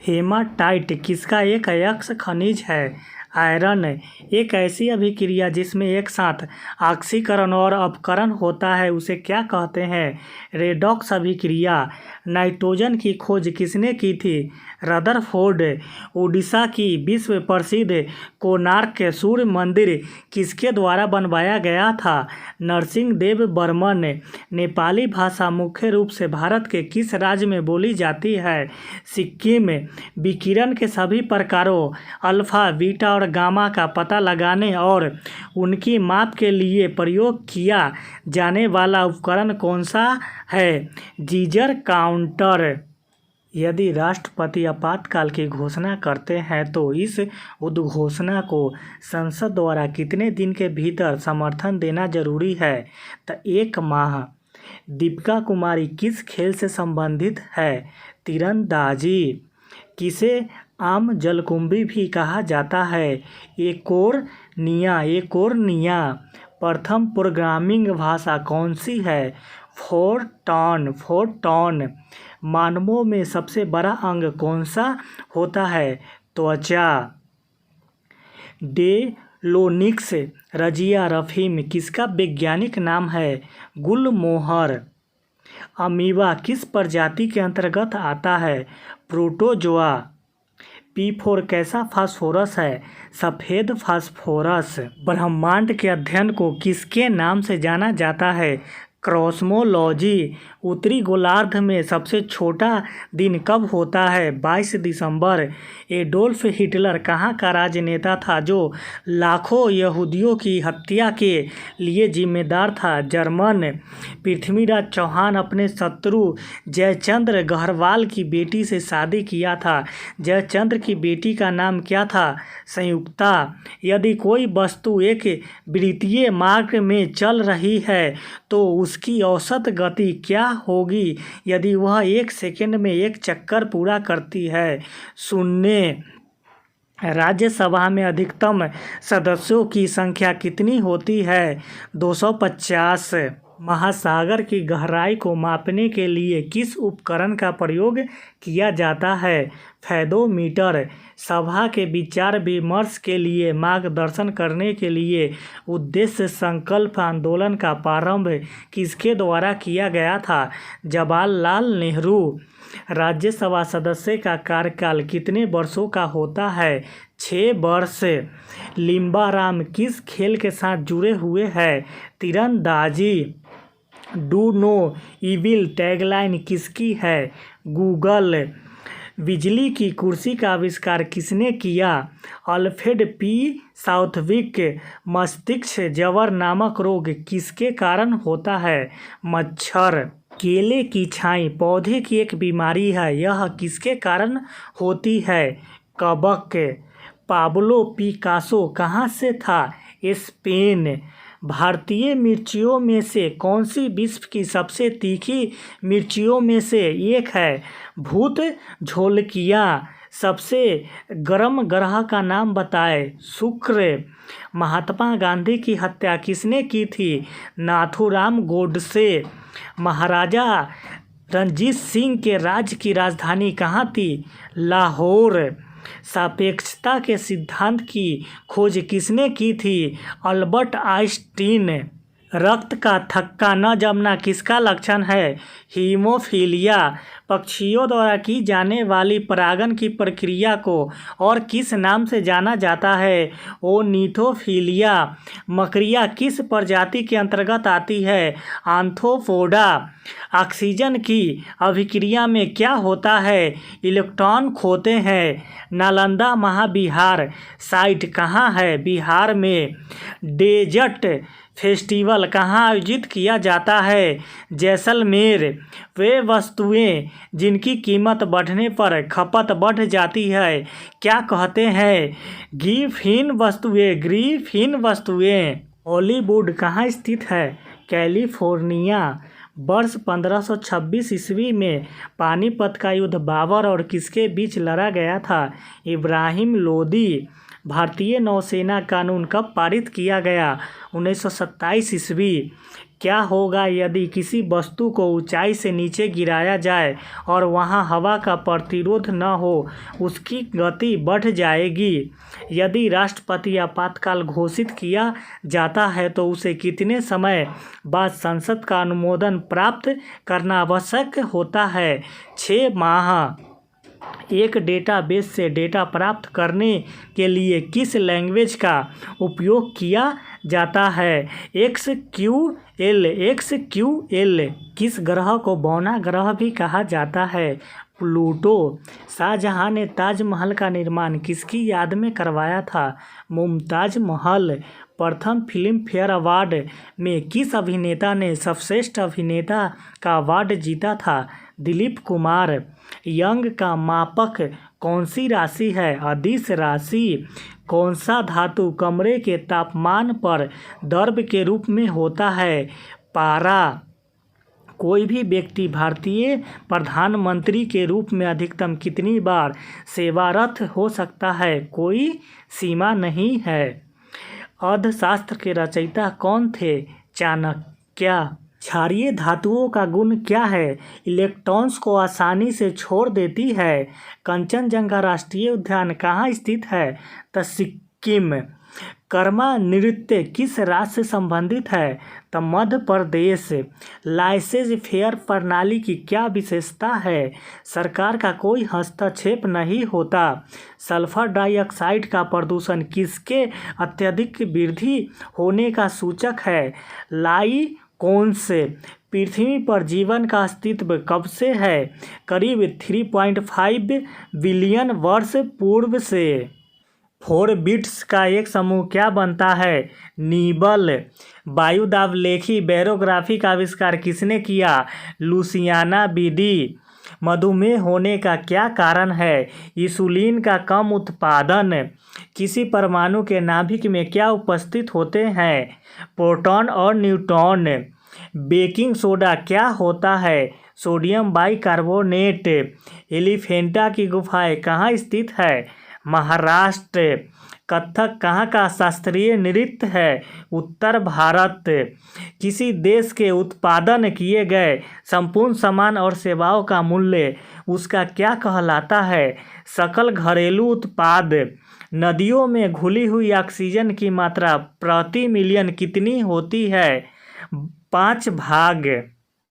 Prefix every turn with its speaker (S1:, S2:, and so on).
S1: Haematite किसका एक अयस्क खनिज है? आयरन। एक ऐसी अभिक्रिया जिसमें एक साथ ऑक्सीकरण और अपकरण होता है उसे क्या कहते हैं? रेडॉक्स अभिक्रिया। नाइट्रोजन की खोज किसने की थी? रदरफोर्ड। उड़ीसा की विश्व प्रसिद्ध कोणार्क सूर्य मंदिर किसके द्वारा बनवाया गया था? नरसिंह देव बर्मन। नेपाली भाषा मुख्य रूप से भारत के किस राज्य में बोली जाती है? सिक्किम। विकिरण के सभी प्रकारों अल्फा, बीटा और गामा का पता लगाने और उनकी माप के लिए प्रयोग किया जाने वाला उपकरण कौन सा है? जीजर काउंटर। यदि राष्ट्रपति आपातकाल की घोषणा करते हैं तो इस उद्घोषणा को संसद द्वारा कितने दिन के भीतर समर्थन देना जरूरी है? तो 1 माह। दीपिका कुमारी किस खेल से संबंधित है? तीरंदाजी। किसे आम जलकुंभी भी कहा जाता है? एकोर्निया। प्रथम प्रोग्रामिंग भाषा कौन सी है? फोर्ट्रान। मानवों में सबसे बड़ा अंग कौन सा होता है? त्वचा। डेलोनिक्स रजिया रफीम किसका वैज्ञानिक नाम है? गुलमोहर। अमीबा किस प्रजाति के अंतर्गत आता है? प्रोटोजोआ। P4 कैसा फास्फोरस है? सफ़ेद फास्फोरस। ब्रह्मांड के अध्ययन को किसके नाम से जाना जाता है? कॉस्मोलॉजी। उत्तरी गोलार्ध में सबसे छोटा दिन कब होता है? 22 दिसंबर। एडोल्फ हिटलर कहाँ का राजनेता था जो लाखों यहूदियों की हत्या के लिए जिम्मेदार था? जर्मन। पृथ्वीराज चौहान अपने शत्रु जयचंद्र गढ़वाल की बेटी से शादी किया था। जयचंद्र की बेटी का नाम क्या था? संयुक्ता। यदि कोई वस्तु एक वृत्तीय मार्ग में चल रही है तो उसकी औसत गति क्या होगी यदि वह 1 सेकंड में 1 चक्कर पूरा करती है? 0। राज्यसभा में अधिकतम सदस्यों की संख्या कितनी होती है? 250। महासागर की गहराई को मापने के लिए किस उपकरण का प्रयोग किया जाता है? फेदोमीटर। सभा के विचार विमर्श के लिए मार्गदर्शन करने के लिए उद्देश्य संकल्प आंदोलन का प्रारंभ किसके द्वारा किया गया था? जवाहरलाल नेहरू। राज्यसभा सदस्य का कार्यकाल कितने वर्षों का होता है? 6 वर्ष। लिम्बाराम किस खेल के साथ जुड़े हुए हैं? तीरंदाजी। डू नो इविल टैगलाइन किसकी है? गूगल। बिजली की कुर्सी का आविष्कार किसने किया? Alfred P Southwick. मस्तिष्क ज्वर नामक रोग किसके कारण होता है? मच्छर। केले की छाई पौधे की एक बीमारी है, यह किसके कारण होती है? कवक। पाब्लो पिकासो कहाँ से था? स्पेन। भारतीय मिर्चियों में से कौन सी विश्व की सबसे तीखी मिर्चियों में से एक है? भूत झोलकिया। सबसे गर्म ग्रह का नाम बताएं। शुक्र। महात्मा गांधी की हत्या किसने की थी? नाथूराम गोडसे। महाराजा रणजीत सिंह के राज्य की राजधानी कहाँ थी? लाहौर। सापेक्षता के सिद्धांत की खोज किसने की थी? Albert Einstein. रक्त का थक्का न जमना किसका लक्षण है? हीमोफीलिया। पक्षियों द्वारा की जाने वाली परागण की प्रक्रिया को और किस नाम से जाना जाता है? ओनिथोफीलिया। मकड़िया किस प्रजाति के अंतर्गत आती है? आंथ्रोपोडा। ऑक्सीजन की अभिक्रिया में क्या होता है? इलेक्ट्रॉन खोते हैं। नालंदा महाविहार साइट कहाँ है? बिहार में। डेजर्ट फेस्टिवल कहाँ आयोजित किया जाता है? जैसलमेर। वे वस्तुएं जिनकी कीमत बढ़ने पर खपत बढ़ जाती है क्या कहते हैं? ग्रीफिन वस्तुएं। हॉलीवुड कहाँ स्थित है? कैलिफोर्निया। वर्ष 1526 ईस्वी में पानीपत का युद्ध बाबर और किसके बीच लड़ा गया था? इब्राहिम लोदी। भारतीय नौसेना कानून कब पारित किया गया? 1927 ईस्वी। क्या होगा यदि किसी वस्तु को ऊंचाई से नीचे गिराया जाए और वहां हवा का प्रतिरोध न हो? उसकी गति बढ़ जाएगी। यदि राष्ट्रपति आपातकाल घोषित किया जाता है तो उसे कितने समय बाद संसद का अनुमोदन प्राप्त करना आवश्यक होता है? 6 माह। एक डेटाबेस से डेटा प्राप्त करने के लिए किस लैंग्वेज का उपयोग किया जाता है? SQL। किस ग्रह को बौना ग्रह भी कहा जाता है? प्लूटो। शाहजहां ने ताजमहल का निर्माण किसकी याद में करवाया था? मुमताज महल। प्रथम फिल्म फेयर अवार्ड में किस अभिनेता ने सर्वश्रेष्ठ अभिनेता का अवार्ड जीता था? दिलीप कुमार। यंग का मापक कौन सी राशि है? अदिश राशि। कौन सा धातु कमरे के तापमान पर द्रव के रूप में होता है? पारा। कोई भी व्यक्ति भारतीय प्रधानमंत्री के रूप में अधिकतम कितनी बार सेवारत हो सकता है? कोई सीमा नहीं है। अर्थशास्त्र के रचयिता कौन थे? चाणक्य। क्षारीय धातुओं का गुण क्या है? इलेक्ट्रॉन्स को आसानी से छोड़ देती है। कंचनजंगा राष्ट्रीय उद्यान कहाँ स्थित है? सिक्किम। कर्मा नृत्य किस राज्य से संबंधित है? मध्य प्रदेश। लाइसेंस फेयर प्रणाली की क्या विशेषता है? सरकार का कोई हस्तक्षेप नहीं होता। सल्फर डाइऑक्साइड का प्रदूषण किसके अत्यधिक वृद्धि होने का सूचक है? लाइकोन्स। पृथ्वी पर जीवन का अस्तित्व कब से है? करीब 3.5 बिलियन वर्ष पूर्व से। 4 बिट्स का एक समूह क्या बनता है? नीबल। वायुदावलेखी बैरोग्राफी का आविष्कार किसने किया? लुसियाना बीडी। मधुमेह होने का क्या कारण है? इंसुलिन का कम उत्पादन। किसी परमाणु के नाभिक में क्या उपस्थित होते हैं? प्रोटॉन और न्यूट्रॉन। बेकिंग सोडा क्या होता है? Sodium bicarbonate. एलिफेंटा की गुफाएं कहाँ स्थित है? महाराष्ट्र। कथक कहाँ का शास्त्रीय नृत्य है? उत्तर भारत। किसी देश के उत्पादन किए गए संपूर्ण सामान और सेवाओं का मूल्य उसका क्या कहलाता है? सकल घरेलू उत्पाद। नदियों में घुली हुई ऑक्सीजन की मात्रा प्रति मिलियन कितनी होती है? 5 भाग।